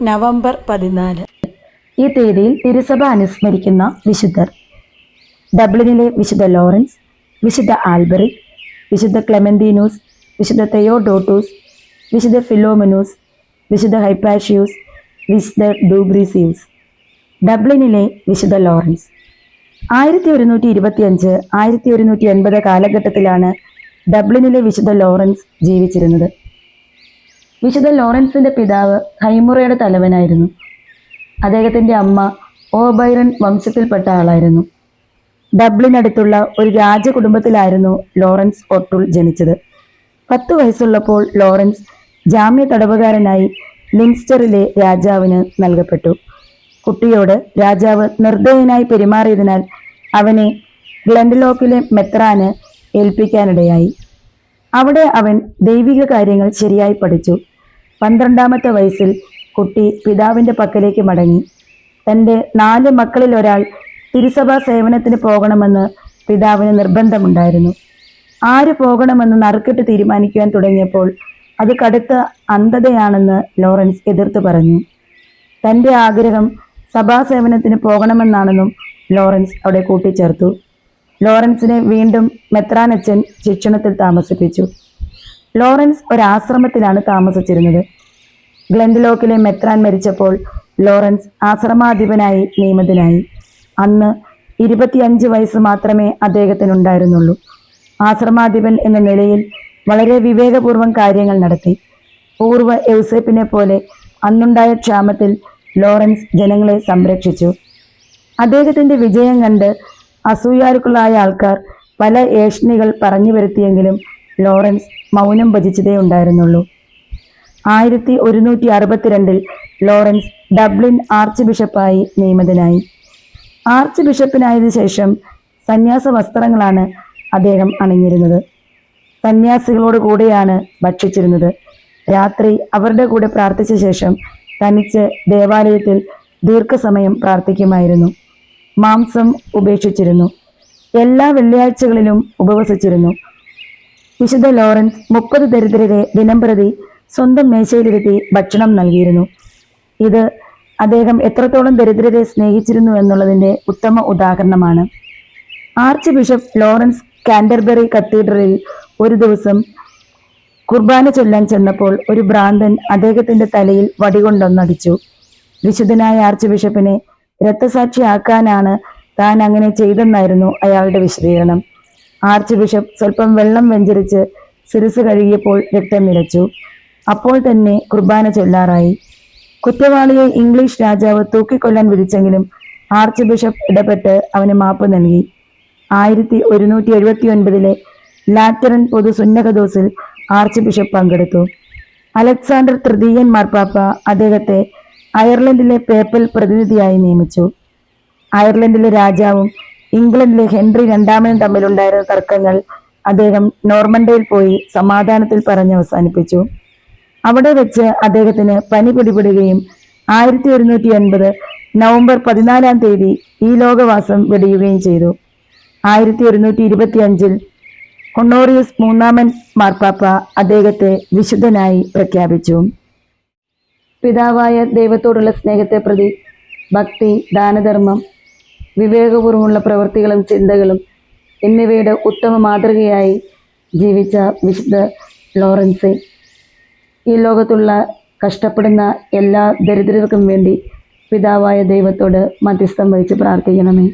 November 14 ഈ തീയതിയിൽ തിരുസഭ അനുസ്മരിക്കുന്ന വിശുദ്ധർ: ഡബ്ലിനിലെ വിശുദ്ധ ലോറൻസ്, വിശുദ്ധ ആൽബറിക്, വിശുദ്ധ ക്ലെമന്തിനൂസ്, വിശുദ്ധ തെയോഡോട്ടൂസ്, വിശുദ്ധ ഫിലോമനൂസ്, വിശുദ്ധ ഹൈപ്പാഷ്യൂസ്, വിശുദ്ധ ഡൂബ്രീസിയൂസ്. ഡബ്ലിനിലെ വിശുദ്ധ ലോറൻസ് 1125-1180 കാലഘട്ടത്തിലാണ് ഡബ്ലിനിലെ വിശുദ്ധ ലോറൻസ് ജീവിച്ചിരുന്നത്. വിശുദ്ധ ലോറൻസിന്റെ പിതാവ് ഹൈമുറയുടെ തലവനായിരുന്നു. അദ്ദേഹത്തിന്റെ അമ്മ ഓബൈറൺ വംശത്തിൽപ്പെട്ട ആളായിരുന്നു. ഡബ്ലിനടുത്തുള്ള ഒരു രാജകുടുംബത്തിലായിരുന്നു ലോറൻസ് ഒട്ടുൾ ജനിച്ചത്. 10 വയസ്സുള്ളപ്പോൾ ലോറൻസ് ജാമ്യ തടവുകാരനായി ലിൻസ്റ്ററിലെ രാജാവിന് നൽകപ്പെട്ടു. കുട്ടിയോട് രാജാവ് നിർദ്ദയനായി പെരുമാറിയതിനാൽ അവനെ ഗ്ലെൻഡലോക്കിലെ മെത്രാന് ഏൽപ്പിക്കാനിടയായി. അവിടെ അവൻ ദൈവിക കാര്യങ്ങൾ ശരിയായി പഠിച്ചു. 12ാമത്തെ വയസ്സിൽ കുട്ടി പിതാവിൻ്റെ പക്കലേക്ക് മടങ്ങി. തൻ്റെ 4 മക്കളിൽ ഒരാൾ തിരുസഭാ സേവനത്തിന് പോകണമെന്ന് പിതാവിന് നിർബന്ധമുണ്ടായിരുന്നു. ആര് പോകണമെന്ന് നറുക്കിട്ട് തീരുമാനിക്കുവാൻ തുടങ്ങിയപ്പോൾ അത് കടുത്ത അന്ധതയാണെന്ന് ലോറൻസ് എതിർത്ത് പറഞ്ഞു. തൻ്റെ ആഗ്രഹം സഭാസേവനത്തിന് പോകണമെന്നാണെന്നും ലോറൻസ് അവിടെ കൂട്ടിച്ചേർത്തു. ലോറൻസിനെ വീണ്ടും മെത്രാനച്ചൻ ശിക്ഷണത്തിൽ താമസിപ്പിച്ചു. ലോറൻസ് ഒരാശ്രമത്തിലാണ് താമസിച്ചിരുന്നത്. ഗ്ലെൻഡലോക്കിലെ മെത്രാൻ മരിച്ചപ്പോൾ ലോറൻസ് ആശ്രമാധിപനായി നിയമിതനായി. അന്ന് 25 വയസ്സ് മാത്രമേ അദ്ദേഹത്തിനുണ്ടായിരുന്നുള്ളൂ. ആശ്രമാധിപൻ എന്ന നിലയിൽ വളരെ വിവേകപൂർവ്വം കാര്യങ്ങൾ നടത്തി. പൂർവ്വ യൗസേപ്പിനെ പോലെ അന്നുണ്ടായ ക്ഷാമത്തിൽ ലോറൻസ് ജനങ്ങളെ സംരക്ഷിച്ചു. അദ്ദേഹത്തിൻ്റെ വിജയം കണ്ട് അസൂയാലുക്കളായ ആൾക്കാർ പല ഏഷണികൾ പറഞ്ഞു വരുത്തിയെങ്കിലും ലോറൻസ് മൗനം ഭജിച്ചതേ ഉണ്ടായിരുന്നുള്ളൂ. 1162 ലോറൻസ് ഡബ്ലിൻ ആർച്ച് ബിഷപ്പായി നിയമിതനായി. ആർച്ച് ബിഷപ്പിനായതിനു ശേഷം സന്യാസ വസ്ത്രങ്ങളാണ് അദ്ദേഹം അണിഞ്ഞിരുന്നത്. സന്യാസികളോട് കൂടെയാണ് ഭക്ഷിച്ചിരുന്നത്. രാത്രി അവരുടെ കൂടെ പ്രാർത്ഥിച്ച ശേഷം തനിച്ച് ദേവാലയത്തിൽ ദീർഘസമയം പ്രാർത്ഥിക്കുമായിരുന്നു. മാംസം ഉപേക്ഷിച്ചിരുന്നു. എല്ലാ വെള്ളിയാഴ്ചകളിലും ഉപവസിച്ചിരുന്നു. വിശുദ്ധ ലോറൻസ് 30 ദരിദ്രരെ ദിനംപ്രതി സ്വന്തം മേശയിലിരുത്തി ഭക്ഷണം നൽകിയിരുന്നു. ഇത് അദ്ദേഹം എത്രത്തോളം ദരിദ്രരെ സ്നേഹിച്ചിരുന്നു എന്നുള്ളതിൻ്റെ ഉത്തമ ഉദാഹരണമാണ്. ആർച്ച് ബിഷപ്പ് ലോറൻസ് കാൻറ്റർബറി കത്തീഡ്രലിൽ ഒരു ദിവസം കുർബാന ചൊല്ലാൻ ചെന്നപ്പോൾ ഒരു ഭ്രാന്തൻ അദ്ദേഹത്തിൻ്റെ തലയിൽ വടികൊണ്ടൊന്നടിച്ചു. വിശുദ്ധനായ ആർച്ച് ബിഷപ്പിനെ രക്തസാക്ഷിയാക്കാനാണ് താൻ അങ്ങനെ ചെയ്തെന്നായിരുന്നു അയാളുടെ വിശദീകരണം. ആർച്ച് ബിഷപ്പ് സ്വല്പം വെള്ളം വെഞ്ചരിച്ച് ശിരസ് കഴുകിയപ്പോൾ രക്തം നിലച്ചു. അപ്പോൾ തന്നെ കുർബാന ചൊല്ലാറായി. കുറ്റവാളിയെ ഇംഗ്ലീഷ് രാജാവ് തൂക്കിക്കൊല്ലാൻ വിധിച്ചെങ്കിലും ആർച്ച് ബിഷപ്പ് ഇടപെട്ട് അവന് മാപ്പ് നൽകി. 1179 ലാറ്ററൻ പൊതു സുന്നകദോസിൽ ആർച്ച് ബിഷപ്പ് പങ്കെടുത്തു. അലക്സാണ്ടർ തൃതീയൻ മാർപ്പാപ്പ അദ്ദേഹത്തെ അയർലൻഡിലെ പേപ്പൽ പ്രതിനിധിയായി നിയമിച്ചു. അയർലൻഡിലെ രാജാവും ഇംഗ്ലണ്ടിലെ ഹെൻറി രണ്ടാമനും തമ്മിലുണ്ടായിരുന്ന തർക്കങ്ങൾ അദ്ദേഹം നോർമണ്ടയിൽ പോയി സമാധാനത്തിൽ പറഞ്ഞ് അവസാനിപ്പിച്ചു. അവിടെ വെച്ച് അദ്ദേഹത്തിന് പനി പിടിപെടുകയും 1180 നവംബർ 14-ാം തീയതി ഈ ലോകവാസം വെടിയുകയും ചെയ്തു. 1125 ഹൊണോറിയസ് 3-ാമൻ മാർപ്പാപ്പ അദ്ദേഹത്തെ വിശുദ്ധനായി പ്രഖ്യാപിച്ചു. പിതാവായ ദൈവത്തോടുള്ള സ്നേഹത്തെ പ്രതി ഭക്തി, ദാനധർമ്മം, വിവേകപൂർവ്വമുള്ള പ്രവൃത്തികളും ചിന്തകളും എന്നിവയുടെ ഉത്തമ മാതൃകയായി ജീവിച്ച വിശുദ്ധ ലോറൻസെ, ഈ ലോകത്തുള്ള കഷ്ടപ്പെടുന്ന എല്ലാ ദരിദ്രർക്കും വേണ്ടി പിതാവായ ദൈവത്തോട് മധ്യസ്ഥം വഹിച്ച് പ്രാർത്ഥിക്കണമേ.